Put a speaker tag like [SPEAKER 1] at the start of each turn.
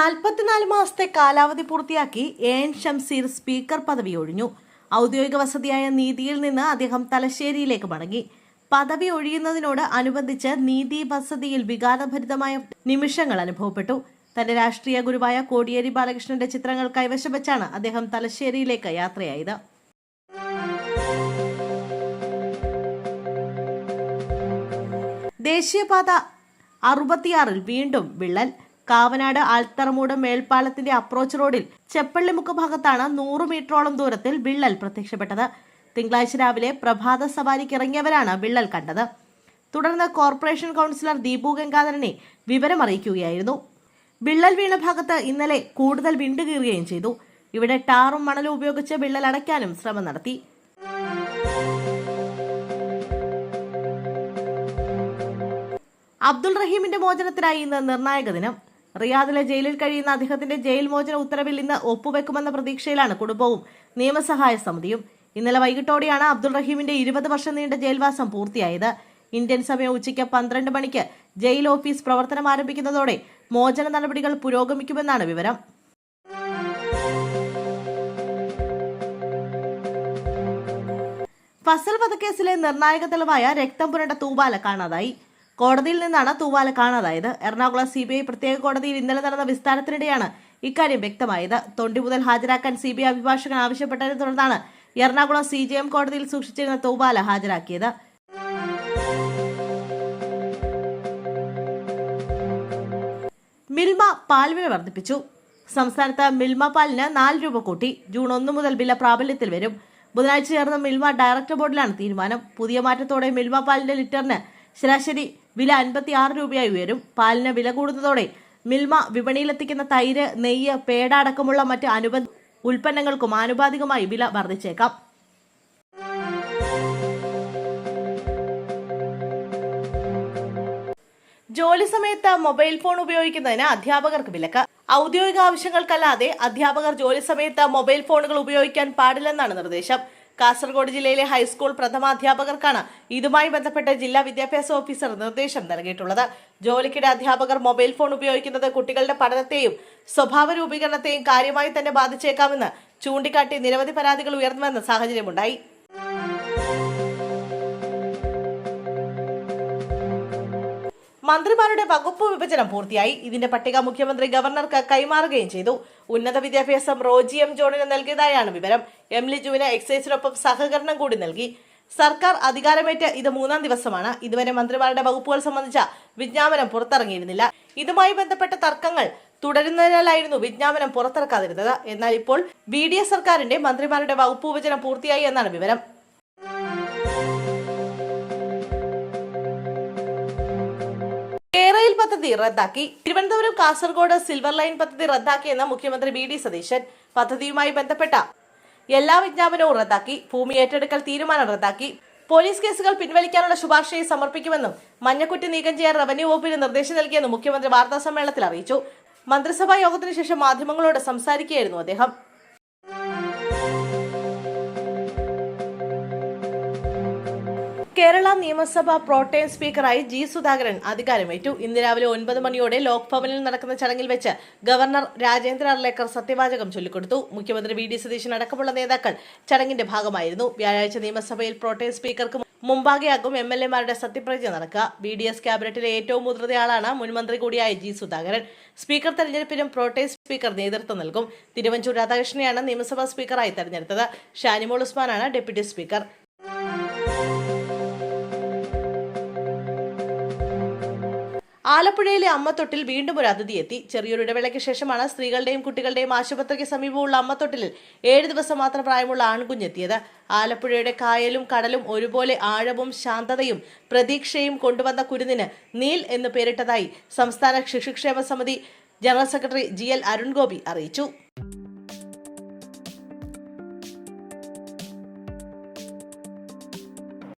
[SPEAKER 1] 44 മാസത്തെ കാലാവധി പൂർത്തിയാക്കി എൻ ഷംസീർ സ്പീക്കർ പദവി ഒഴിഞ്ഞു. ഔദ്യോഗിക വസതിയായ നീതിയിൽ നിന്ന് അദ്ദേഹം തലശ്ശേരിയിലേക്ക് മടങ്ങി. പദവി ഒഴിയുന്നതിനോട് അനുബന്ധിച്ച് നീതി വസതിയിൽ വികാരഭരിതമായ നിമിഷങ്ങൾ അനുഭവപ്പെട്ടു. തന്റെ രാഷ്ട്രീയ ഗുരുവായ കോടിയേരി ബാലകൃഷ്ണന്റെ ചിത്രങ്ങൾ കൈവശം വെച്ചാണ് അദ്ദേഹം തലശ്ശേരിയിലേക്ക് യാത്രയായത്. ദേശീയപാത 66 വീണ്ടും വിള്ളൽ. കാവനാട് ആൽത്തറമൂട് മേൽപ്പാലത്തിന്റെ അപ്രോച്ച് റോഡിൽ ചെപ്പള്ളിമുക്ക് ഭാഗത്താണ് 100 മീറ്ററോളം ദൂരത്തിൽ വിള്ളൽ പ്രത്യക്ഷപ്പെട്ടത്. തിങ്കളാഴ്ച രാവിലെ പ്രഭാത സവാരിക്ക് ഇറങ്ങിയവരാണ് വിള്ളൽ കണ്ടത്. തുടർന്ന് കോർപ്പറേഷൻ കൗൺസിലർ ദീപു ഗംഗാധരനെ വിവരമറിയിക്കുകയായിരുന്നു. വിള്ളൽ വീണ ഭാഗത്ത് ഇന്നലെ കൂടുതൽ വിണ്ടുകീറുകയും ചെയ്തു. ഇവിടെ ടാറും മണലും ഉപയോഗിച്ച് വിള്ളൽ അടയ്ക്കാനും ശ്രമം നടത്തി. അബ്ദുൾ റഹീമിന്റെ മോചനത്തിനായി ഇന്ന് നിർണായക ദിനം. റിയാദിലെ ജയിലിൽ കഴിയുന്ന അദ്ദേഹത്തിന്റെ ജയിൽ മോചന ഉത്തരവിൽ ഇന്ന് ഒപ്പുവെക്കുമെന്ന പ്രതീക്ഷയിലാണ് കുടുംബവും നിയമസഹായ സമിതിയും. ഇന്നലെ വൈകിട്ടോടെയാണ് അബ്ദുൾ റഹീമിന്റെ 20 വർഷം നീണ്ട ജയിൽവാസം പൂർത്തിയായത്. ഇന്ത്യൻ സമയം ഉച്ചയ്ക്ക് 12 മണിക്ക് ജയിൽ ഓഫീസ് പ്രവർത്തനം ആരംഭിക്കുന്നതോടെ മോചന നടപടികൾ പുരോഗമിക്കുമെന്നാണ് വിവരം. ഫസൽ വധക്കേസിലെ നിർണായക തെളിവായ രക്തം പുരണ്ട തൂവാല കാണാതായി. കോടതിയിൽ നിന്നാണ് തൂവാല കാണാതായത്. എറണാകുളം CBI പ്രത്യേക കോടതിയിൽ ഇന്നലെ നടന്ന വിസ്താരത്തിനിടെയാണ് ഇക്കാര്യം വ്യക്തമായത്. തൊണ്ടി മുതൽ ഹാജരാക്കാൻ CBI അഭിഭാഷകൻ ആവശ്യപ്പെട്ടതിനെ തുടർന്നാണ് എറണാകുളം CJM കോടതിയിൽ സൂക്ഷിച്ചിരുന്ന തൂവാല ഹാജരാക്കിയത്. മിൽമ പാൽ വില വർദ്ധിപ്പിച്ചു. സംസ്ഥാനത്ത് മിൽമ പാലിന് 4 രൂപ കൂട്ടി. ജൂൺ 1 മുതൽ വില പ്രാബല്യത്തിൽ വരും. ബുധനാഴ്ച ചേർന്ന മിൽമ ഡയറക്ടർ ബോർഡിലാണ് തീരുമാനം. പുതിയ മാറ്റത്തോടെ മിൽമ പാലിന്റെ ലിറ്ററിന് ശരാശരി വില 56 രൂപയായി ഉയരും. പാലിന് വില കൂടുന്നതോടെ മിൽമ വിപണിയിലെത്തിക്കുന്ന തൈര്, നെയ്യ്, പേട അടക്കമുള്ള മറ്റ് അനുബന്ധ ഉൽപ്പന്നങ്ങൾക്കും ആനുപാതികമായി വില വർദ്ധിച്ചേക്കാം. ജോലി സമയത്ത് മൊബൈൽ ഫോൺ ഉപയോഗിക്കുന്നതിന് അധ്യാപകർക്ക് വിലക്ക്. ഔദ്യോഗിക ആവശ്യങ്ങൾക്കല്ലാതെ അധ്യാപകർ ജോലി സമയത്ത് മൊബൈൽ ഫോണുകൾ ഉപയോഗിക്കാൻ പാടില്ലെന്നാണ് നിർദ്ദേശം. കാസർഗോഡ് ജില്ലയിലെ ഹൈസ്കൂൾ പ്രഥമാധ്യാപകർക്കാണ് ഇതുമായി ബന്ധപ്പെട്ട് ജില്ലാ വിദ്യാഭ്യാസ ഓഫീസർ നിർദ്ദേശം നൽകിയിട്ടുള്ളത്. ജോലിക്കിടെ അധ്യാപകർ മൊബൈൽ ഫോൺ ഉപയോഗിക്കുന്നത് കുട്ടികളുടെ പഠനത്തെയും സ്വഭാവ രൂപീകരണത്തെയും കാര്യമായി തന്നെ ബാധിച്ചേക്കാമെന്ന് ചൂണ്ടിക്കാട്ടി നിരവധി പരാതികൾ ഉയർന്നുവെന്ന സാഹചര്യമുണ്ടായി. മന്ത്രിമാരുടെ വകുപ്പ് വിഭജനം പൂർത്തിയായി. ഇതിന്റെ പട്ടിക മുഖ്യമന്ത്രി ഗവർണർക്ക് കൈമാറുകയും ചെയ്തു. ഉന്നത വിദ്യാഭ്യാസം റോജി M. ജോണിന് നൽകിയതായാണ് വിവരം. M. ലിജുവിന് എക്സൈസിനൊപ്പം സഹകരണം കൂടി നൽകി. സർക്കാർ അധികാരമേറ്റ് ഇത് 3ാം ദിവസമാണ്. ഇതുവരെ മന്ത്രിമാരുടെ വകുപ്പുകൾ സംബന്ധിച്ച വിജ്ഞാപനം പുറത്തിറങ്ങിയിരുന്നില്ല. ഇതുമായി ബന്ധപ്പെട്ട തർക്കങ്ങൾ തുടരുന്നതിനാലായിരുന്നു വിജ്ഞാപനം പുറത്തിറക്കാതിരുന്നത്. എന്നാൽ ഇപ്പോൾ VDS സർക്കാരിന്റെ മന്ത്രിമാരുടെ വകുപ്പ് വിഭജനം പൂർത്തിയായി എന്നാണ് വിവരം. കേരയിൽ പദ്ധതി റദ്ദാക്കി. തിരുവനന്തപുരം കാസർഗോഡ് സിൽവർ ലൈൻ പദ്ധതി റദ്ദാക്കിയെന്ന് മുഖ്യമന്ത്രി VD സതീശൻ. പദ്ധതിയുമായി ബന്ധപ്പെട്ട എല്ലാ വിജ്ഞാപനവും റദ്ദാക്കി. ഭൂമി ഏറ്റെടുക്കൽ തീരുമാനം റദ്ദാക്കി. പോലീസ് കേസുകൾ പിൻവലിക്കാനുള്ള ശുപാർശയെ സമർപ്പിക്കുമെന്നും മഞ്ഞക്കുറ്റി നീക്കം ചെയ്യാൻ റവന്യൂ വകുപ്പിന് നിർദ്ദേശം നൽകിയെന്നും മുഖ്യമന്ത്രി വാർത്താ സമ്മേളനത്തിൽ അറിയിച്ചു. മന്ത്രിസഭാ യോഗത്തിന് ശേഷം മാധ്യമങ്ങളോട് സംസാരിക്കുകയായിരുന്നു അദ്ദേഹം. കേരള നിയമസഭ പ്രോട്ടേം സ്പീക്കറായി G. സുധാകരൻ അധികാരമേറ്റു. ഇന്ന് രാവിലെ 9 മണിയോടെ ലോക്ഭവനിൽ നടക്കുന്ന ചടങ്ങിൽ വെച്ച് ഗവർണർ രാജേന്ദ്ര അർലേക്കർ സത്യവാചകം ചൊല്ലിക്കൊടുത്തു. മുഖ്യമന്ത്രി VD സതീശൻ അടക്കമുള്ള നേതാക്കൾ ചടങ്ങിന്റെ ഭാഗമായിരുന്നു. വ്യാഴാഴ്ച നിയമസഭയിൽ പ്രോട്ടേം സ്പീക്കർക്ക് മുമ്പാകെയാകും MLA-മാരുടെ സത്യപ്രതിജ്ഞ നടക്കുക. VDS ക്യാബിനറ്റിലെ ഏറ്റവും മുതിർന്നയാളാണ് മുൻമന്ത്രി കൂടിയായ G. സുധാകരൻ. സ്പീക്കർ തെരഞ്ഞെടുപ്പിനും പ്രോട്ടേം സ്പീക്കർ നേതൃത്വം നൽകും. തിരുവഞ്ചൂർ രാധാകൃഷ്ണനെയാണ് നിയമസഭാ സ്പീക്കറായി തെരഞ്ഞെടുത്തത്. ഷാനിമോൾ ഉസ്മാനാണ് ഡെപ്യൂട്ടി സ്പീക്കർ. ആലപ്പുഴയിലെ അമ്മത്തൊട്ടിൽ വീണ്ടും ഒരു അതിഥി എത്തി. ചെറിയൊരു ഇടവേളയ്ക്ക് ശേഷമാണ് സ്ത്രീകളുടെയും കുട്ടികളുടെയും ആശുപത്രിക്ക് സമീപമുള്ള അമ്മത്തൊട്ടിലിൽ 7 ദിവസം മാത്രം പ്രായമുള്ള ആൺകുഞ്ഞെത്തിയത്. ആലപ്പുഴയുടെ കായലും കടലും ഒരുപോലെ ആഴവും ശാന്തതയും പ്രതീക്ഷയും കൊണ്ടുവന്ന കുരുന്നിന് നീൽ എന്ന് പേരിട്ടതായി സംസ്ഥാന ശിശുക്ഷേമ സമിതി general secretary GL Arun Gopi അറിയിച്ചു.